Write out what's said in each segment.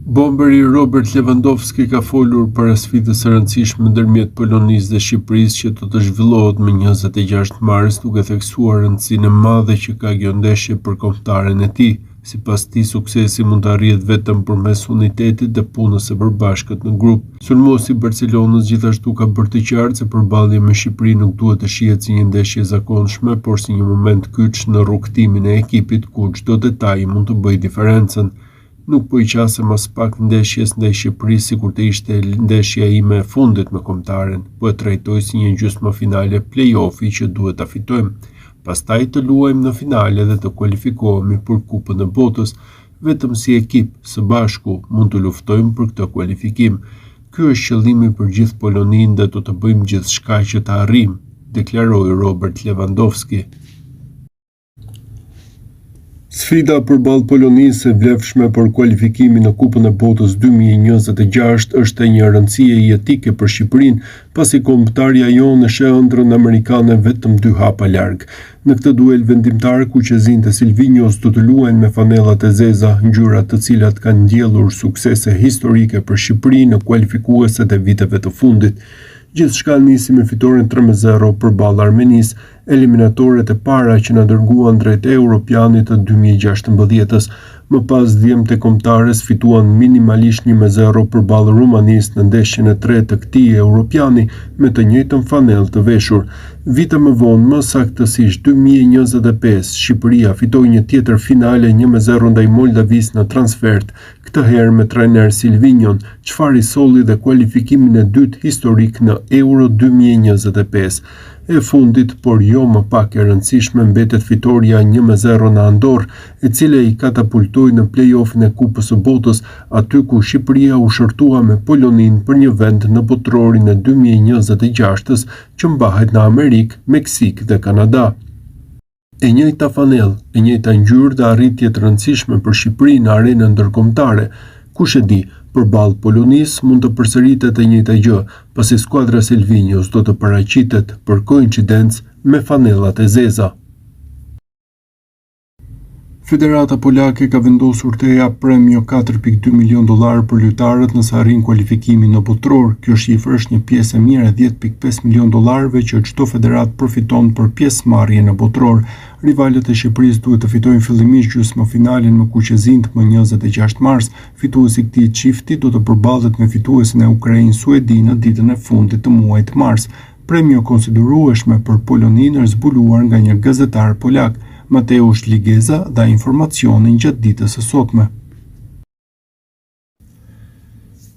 Bomberi Robert Lewandowski ka folur para sfidës së rëndësishme ndërmjet Polonisë dhe Shqipërisë që do të zhvillohet më 26 mars, duke theksuar rëndësinë e madhe që ka kjo ndeshje për kombëtaren e tij. Sipas tij, suksesi mund të arrihet vetëm përmes unitetit dhe punës së përbashkët në grup. Sulmuesi i Barcelonës gjithashtu ka bërë të qartë se përballja me Shqipërinë nuk duhet të shihet si një ndeshje e zakonshme, por si një moment kyç në rrugtimin e ekipit ku çdo detaj mund të bëjë diferencën. Nuk po i qasem as pak ndeshjes ndaj Shqipërisë sikur të ishte ndeshja ime e fundit me kombëtaren, po e trajtoj si një gjysmëfinale play-offi që duhet ta fitojmë. Pastaj të luajmë në finale dhe të kualifikohemi për Kupën e Botës. Vetëm si ekip, së bashku, mund të luftojmë për këtë kualifikim. Ky është qëllimi për gjithë Poloninë dhe do të bëjmë gjithçka që ta arrijmë, deklaroi Robert Lewandowski. Sfida përballë Polonisë e vlefshme për kualifikimin në Kupën e Botës 2026 është e një rëndësie jetike për Shqipërinë, pasi kombëtarja jonë sheh ëndrrën amerikane vetëm 2 hapa larg. Në këtë duel vendimtar, kuqezinjtë e Silvinjos do të luajnë me fanellat e zeza, ngjyra të cilat kanë ndjellur suksese historike për Shqipërinë në kualifikueset e viteve të fundit. Gjithçka nisi me fitoren 3-0 përballë Armenisë, eliminatoret e para që na dërguan drejt Europianit të 2016-s. Më pas djemtë e kombëtares fituan minimalisht 1-0 përballë Rumanisë në ndeshjen e tretë të këtij Europiani me të njëjtën fanellë të veshur. Vite më vonë, më saktësisht 2025, Shqipëria fitoi një tjetër finale 1-0 ndaj Moldavisë në transfert, këtë herë me trajner Silvinjon, çfarë i solli dhe kualifikimin e dytë historik në Euro 2025. E fundit, por jo më pak e rëndësishme, mbetet fitoria 1-0 në Andorë, e cila i katapultoi në play-offin e Kupës së Botës, aty ku Shqipëria u shërtua me Poloninë për një vend në botrorin e 2026-s që mbahet në Amerikë, Meksik dhe Kanada. E njëjta fanellë, e njëjta ngjyrë dhe arritje të rëndësishme për Shqipërinë në arenën ndërkombëtare. Kush e di, përballë Polonisë mund të përsëritet e njëjta gjë, pasi skuadra Silvinjos do të paraqitet për koincidencë me fanellat e zeza. Federata Polake ka vendosur të jap premio $4.2 milion për lojtarët nëse arrin kualifikimin në botror. Kjo shifër është një pjesë e mirë e $10.5 milion që çdo federat përfiton për pjesëmarrje në botror. Rivalët e Shqipërisë duhet të fitojnë fillimisht gjysmëfinalen me kuqezinjtë më 26 mars. Fituesi i këtij çifti do të përballet me fituesin e Ukrainë-Suedi në ditën e fundit të muajit mars. Premio konsiderueshme për Poloninë është zbuluar nga një gazetar polak. Mateusz Ligeza dha informacionin gjatë ditës së sotme.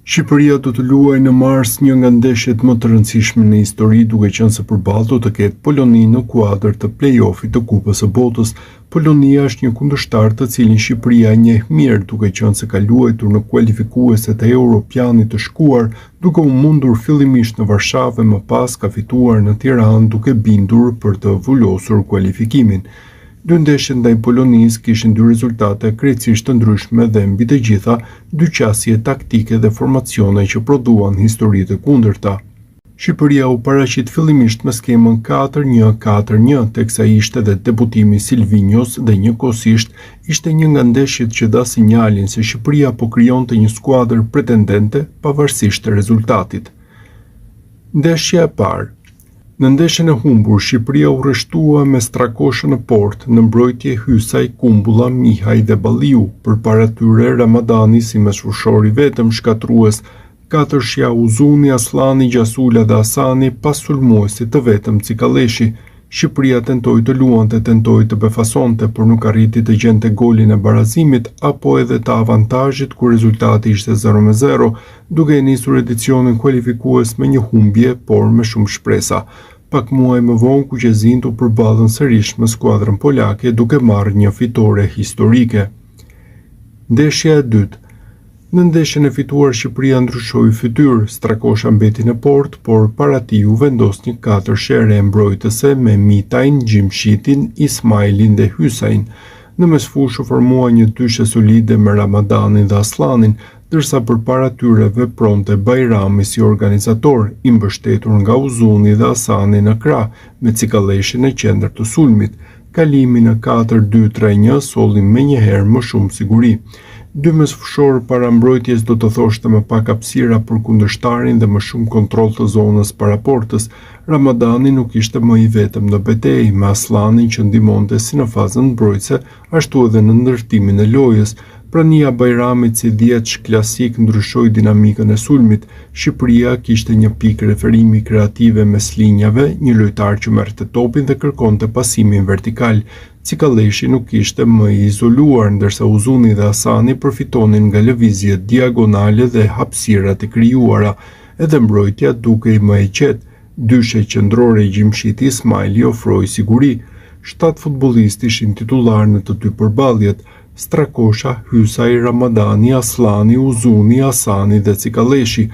Shqipëria do të luajë në mars një nga ndeshjet më të rëndësishme në histori, duke qenë se përballë do të ketë Poloninë në kuadër të play-offit të Kupës së Botës. Polonia është një kundërshtar të cilin Shqipëria e njeh mirë, duke qenë se ka luajtur në kualifikueset e Europianit të shkuar, duke u mundur fillimisht në Varshavë e më pas ka fituar në Tiranë duke bindur për të vulosur kualifikimin. Dy ndeshjet ndaj Polonisë kishin dy rezultate krejtësisht të ndryshme dhe mbi të gjitha dy qasje taktike dhe formacione që prodhuan histori të kundërta. Shqipëria u paraqit fillimisht me skemën 4-1-4-1, teksa ishte dhe debutimi Silvinjos dhe njëkohësisht ishte një nga ndeshjet që dha sinjalin se Shqipëria po krijonte një skuadër pretendente pavarësisht të rezultatit. Ndeshja e parë. Në ndeshjen e humbur, Shqipëria u rreshtua me Strakoshën në port, në mbrojtje Hysaj, Kumbulla, Mihaj dhe Balliu, përpara tyre Ramadani si mesfushori vetëm shkatrues, katërshja Uzuni, Aslani, Gjasula dhe Asani pas sulmuesit të vetëm Cikaleshi. Shqipëria tentoi të luante, tentoi të befasonte, por nuk arriti të gjente golin e barazimit apo edhe të avantazhit ku rezultati ishte 0-0, duke nisur edicionin kualifikues me një humbje, por me shumë shpresa. Pak muaj më vonë kuqezinjtë u përballën sërish me skuadrën polake duke marrë një fitore historike. Ndeshja e dytë. Në ndeshjen e fituar Shqipëria ndryshoi fytyrë, Strakosha mbeti në port, por para tij u vendos një katërshe re mbrojtëse me Mitajn, Gjimshitin, Ismailin dhe Hysajin. Në mesfushë u formua një dyshe solide me Ramadanin dhe Aslanin, ndërsa përpara tyre vepronte Bajrami si organizator, i mbështetur nga Uzuni dhe Asani në krah, me Cikaleshin në qendër të sulmit. Kalimi në 4-2-3-1 solli menjëherë më shumë siguri. 2 mes fshor para mbrojtjes do të thoshte më pak hapësira për kundërshtarin dhe më shumë kontroll të zonës para portës. Ramadani nuk ishte më i vetëm në betejë, me Aslanin që ndihmonte si në fazën mbrojtëse, ashtu edhe në ndërtimin e lojës. Prania Bajramit si dhjetësh klasik ndryshoi dinamikën e sulmit. Shqipëria kishte një pikë referimi kreative mes linjave, një lojtar që merrte topin dhe kërkonte pasimin vertikal. Cikalleshi nuk ishte më i izoluar, ndërsa Uzuni dhe Hasani përfitonin nga lëvizjet diagonale dhe hapësirat e krijuara, edhe mbrojtja dukej më e qetë. Dyshe qendrore i Gjimshiti Ismaili ofroi siguri. 7 futbollistë ishin titullar në të dy përballjet: Strakosha, Hysaj, Ramadani, Aslani, Uzuni, Hasani dhe Cikalleshi.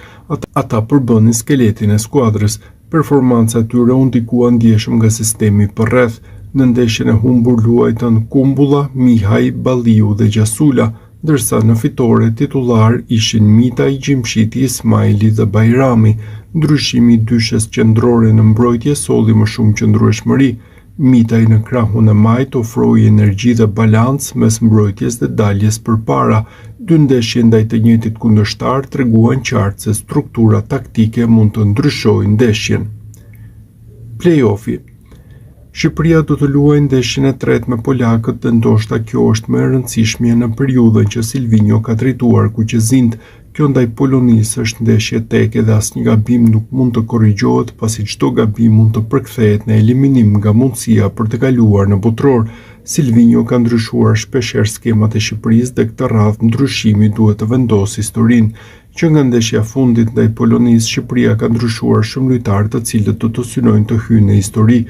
Ata përbënin skeletin e skuadrës. Performanca e tyre u ndikua ndjeshëm nga sistemi përreth. Në ndeshjen e humbur luajtën Kumbulla, Mihaj, Balliu dhe Gjasula, ndërsa në fitore titullar ishin Mitaj, Gjimshiti, Ismaili dhe Bajrami. Ndryshimi i dyshes qendrore në mbrojtje solli më shumë qëndrueshmëri. Mitaj në krahun e majt ofroi energji dhe balans mes mbrojtjes dhe daljes përpara. 2 ndeshje ndaj të njëjtit kundërshtar treguan qartë se struktura taktike mund të ndryshojë ndeshjen. Play-offi. Shqipëria do të luajë ndeshjen e tretë me polakët dhe ndoshta kjo është më e rëndësishmja në periudhën që Silvinjo ka drejtuar kuqezinë. Kjo ndaj Polonisë është ndeshje teke dhe asnjë gabim nuk mund të korrigjohet, pasi çdo gabim mund të përkthehet në eliminim nga mundësia për të kaluar në botror. Silvinjo ka ndryshuar shpeshherë skemat e Shqipërisë dhe këtë radhë ndryshimi duhet të vendosë historinë. Që nga ndeshja fundit ndaj Polonisë, Shqipëria ka ndryshuar shumë lojtarë të cilët do të synojnë të hyjnë në histori.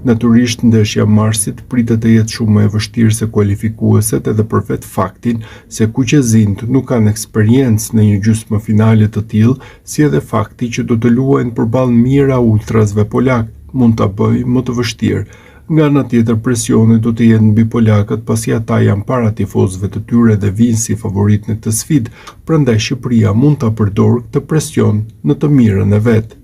Natyrisht ndeshja marsit pritet të jetë shumë më e vështirë se kualifikueset, edhe për vetë faktin se kuqezinjt nuk kanë eksperiencë në një gjysmëfinale të tillë, si edhe fakti që do të luajnë përballë mira ultrasve polak mund ta bëjë më të vështirë. Nga ana tjetër, presioni do të jetë mbi polakët pasi ata janë para tifozëve të tyre dhe vinë si favorit në këtë sfidë, prandaj Shqipëria mund ta përdorë këtë presion në të mirën e vet.